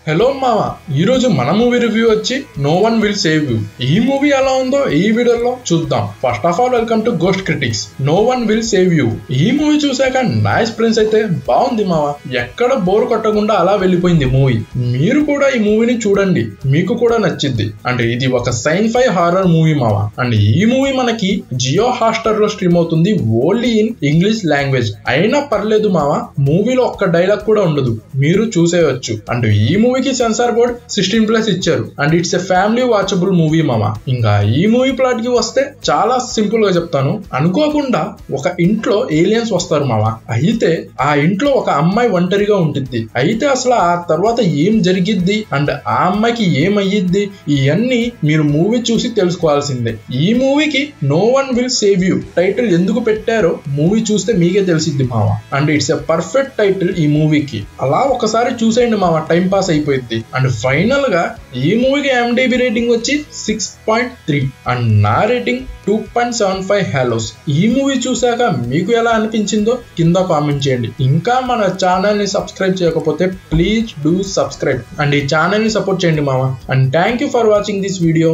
Hello మావా, ఈరోజు మన మూవీ రివ్యూ వచ్చి no one will save you. ఈ మూవీ ఎలా ఉందో ఈ వీడియోలో చూద్దాం. First of all welcome to ghost critics. No one will save you. ఈ మూవీ చూసాక నైస్ ప్రిన్స్ అయితే బాగుంది మావా, ఎక్కడ బోర్ కొట్టకుండా అలా వెళ్ళిపోయింది మూవీ. మీరు కూడా ఈ మూవీని చూడండి, మీకు కూడా నచ్చిద్ది. అంటే ఇది ఒక సైన్ఫై హారర్ మూవీ మావా. అండ్ ఈ మూవీ మనకి జియో హాట్‌స్టార్ లో స్ట్రీమ్ అవుతుంది, ఓన్లీ ఇన్ ఇంగ్లీష్ లాంగ్వేజ్. అయినా పర్లేదు మావా, మూవీలో ఒక్క డైలాగ్ కూడా ఉండదు, మీరు చూసేయచ్చు. అండ్ ఈ మూవీకి సెన్సార్ బోర్డ్ 16+ ఇచ్చారు. And it's a family watchable movie మామా. ఇంకా ఈ మూవీ ప్లాట్ కి వస్తే చాలా సింపుల్ గా చెప్తాను. అనుకోకుండా ఒక ఇంట్లో ఏలియన్స్ వస్తారు మామా. అయితే ఆ ఇంట్లో ఒక అమ్మాయి ఒంటరిగా ఉంటుంది. అయితే అసలు ఆ తర్వాత ఏం జరిగిద్ది అండ్ ఆ అమ్మాయికి ఏమయ్యిద్ది, ఇవన్నీ మీరు మూవీ చూసి తెలుసుకోవాల్సిందే. ఈ మూవీకి no one will save you title ఎందుకు పెట్టారో మూవీ చూస్తే మీకే తెలిసిద్ది మామా. And it's a perfect title ఈ మూవీకి. అలా ఒకసారి చూసేయండి మామా, టైం పాస్ అయిపోయింది. అండ్ ఫైనల్ గా ఈ మూవీకి IMDb రేటింగ్ వచ్చి 6.3 అండ్ నా రేటింగ్ 2.75 హాలోస్. ఈ మూవీ చూసాక మీకు ఎలా అనిపించిందో కింద కామెంట్ చేయండి. ఇంకా మన ఛానల్ ని సబ్స్క్రైబ్ చేయకపోతే ప్లీజ్ డూ సబ్స్క్రైబ్ అండ్ ఈ ఛానల్ ని సపోర్ట్ చేయండి మామ. And thank you for watching this video.